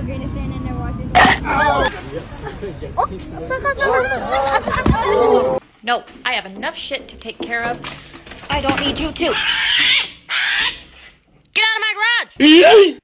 gonna stand in there watching. No, I have enough shit to take care of. I don't need you to. Get out of my garage!